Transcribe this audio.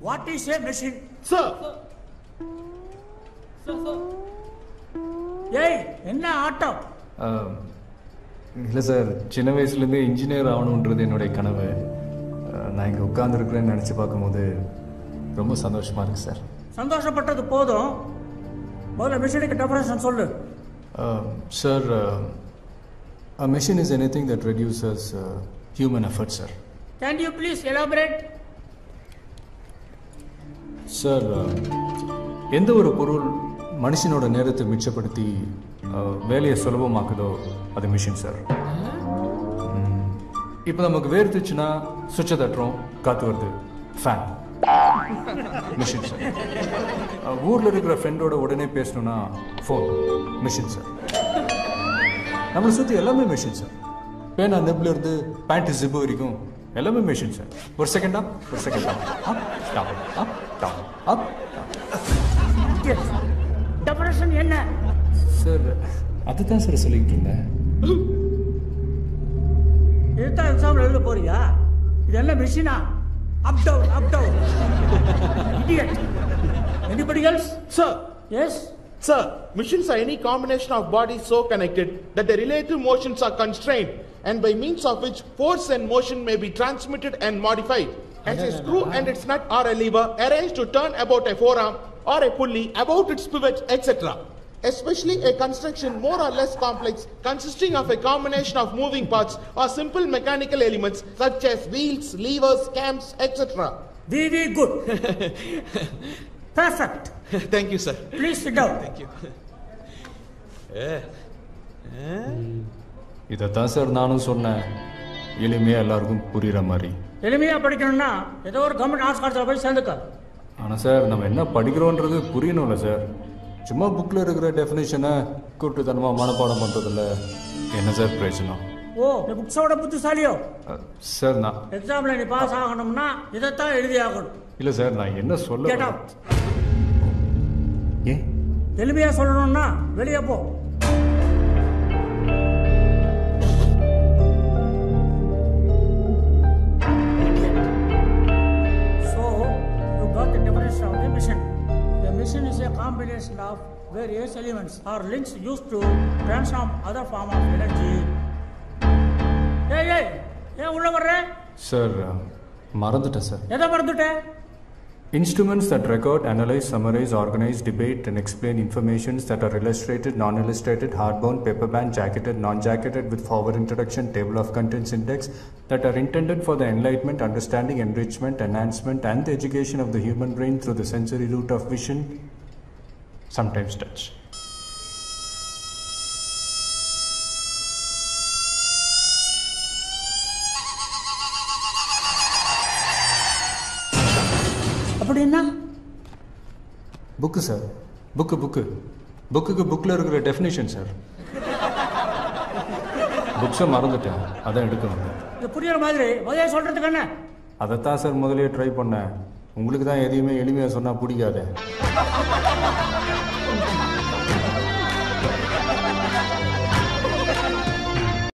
What is a machine? Sir. ஏய் என்ன ஆட்டம்? இல்லை சார், சின்ன வயசுலேருந்து இன்ஜினியர் ஆகணுன்றது என்னுடைய கனவு. நான் இங்கே உட்காந்துருக்குறேன்னு நினச்சி பார்க்கும்போது ரொம்ப சந்தோஷமாக இருக்குது சார். சந்தோஷப்பட்டது போதும், முதல்ல மிஷினுக்கு டெஃபினேஷன் சொல்லு. Sir, a machine is anything that reduces human effort, sir. Can you please elaborate? Sir, எந்த ஒரு பொருள் மனுஷனோட நேரத்தை மிச்சப்படுத்தி வேலையை சுலபமாக்குதோ அது மிஷின் சார். இப்போ நமக்கு வேர்த்துச்சுன்னா சுவிட்சை தட்டுறோம், காற்று வருது, ஃபேன், மிஷின் சார். ஊரில் இருக்கிற ஃப்ரெண்டோட உடனே பேசணும்னா ஃபோன், மிஷின் சார். நம்மளை சுற்றி எல்லாமே மிஷின் சார். பேனா நெப்பில் இருந்து பேண்ட் ஜிப்பு வரைக்கும் எல்லாமே மிஷின் சார். ஒரு செகண்டா, ஒரு செகண்டா, up down, up down, up definition என்ன சார்? அதுதான் சார் சொல்லிட்டு இருந்தேன். இதுதான் எக்ஸாம்பிள் எழுத போறியா? இது என்ன மிஷினா? Up down, up down. Idiot. Anybody else? Sir. Yes. Sir, machines are any combination of bodies so connected that the relative motions are constrained and by means of which force and motion may be transmitted and modified. As a screw and its nut or a lever arranged to turn about a forearm or a pulley about its pivot, etc. Especially a construction more or less complex consisting of a combination of moving parts or simple mechanical elements such as wheels, levers, cams, etc. Very good. Perfect. Thank you, sir. Please sit down. Thank you. இதைத்தான் sir நானும் சொன்னேன், எளிமையாக எல்லாருக்கும் புரிகிற மாதிரி. எளிமையாக படிக்கணும்னா ஏதோ ஒரு கவர்மெண்ட் ஆர்ட்ஸ் காலேஜில் போய் சேர்ந்துக்க. ஆனால் சார், நம்ம என்ன படிக்கிறோன்றது புரியணும்ல சார். சும்மா புக்கில் இருக்கிற டெஃபினேஷனை கூட்டுத்தனமாக மனப்பாடம் பண்ணுறதில்ல என்ன சார் பிரயோஜனம்? ஓ, நீ புக்ஸோட புத்திசாலியோ? சார், நான் எக்ஸாமில் நீ பாஸ் ஆகணும்னா இதைத்தான் எழுதி ஆகணும். இல்லை சார், நான் என்ன சொல்ல. Get out. ஏன் எளிமையாக சொல்லணும்னா வெளியே போ. So, you got the definition of the machine. A machine is a combination of various elements or links used to transform other form of energy. ஏன் உள்ள வர்ற? சார், மறந்துட்டேன் சார். எதை மறந்துட்டேன்? Instruments that record, analyze, summarize, organize, debate and explain informations that are illustrated, non-illustrated, hardbound, paperbound, jacketed, non-jacketed with forward introduction, table of contents index that are intended for the enlightenment, understanding, enrichment, enhancement and the education of the human brain through the sensory route of vision, sometimes touch. அப்படின்னா book sir, புக்குக்கு புக்கில் இருக்கிற definition sir. புக்ஸை மறந்துட்டேன், அதான் எடுக்கணும். இது புரியுற மாதிரி முதல்ல சொல்றதுக்கு என்ன? அதைத்தான் சார் முதலே ட்ரை பண்ணேன். உங்களுக்கு தான் எதையுமே எளிமையாக சொன்னால் பிடிக்காது.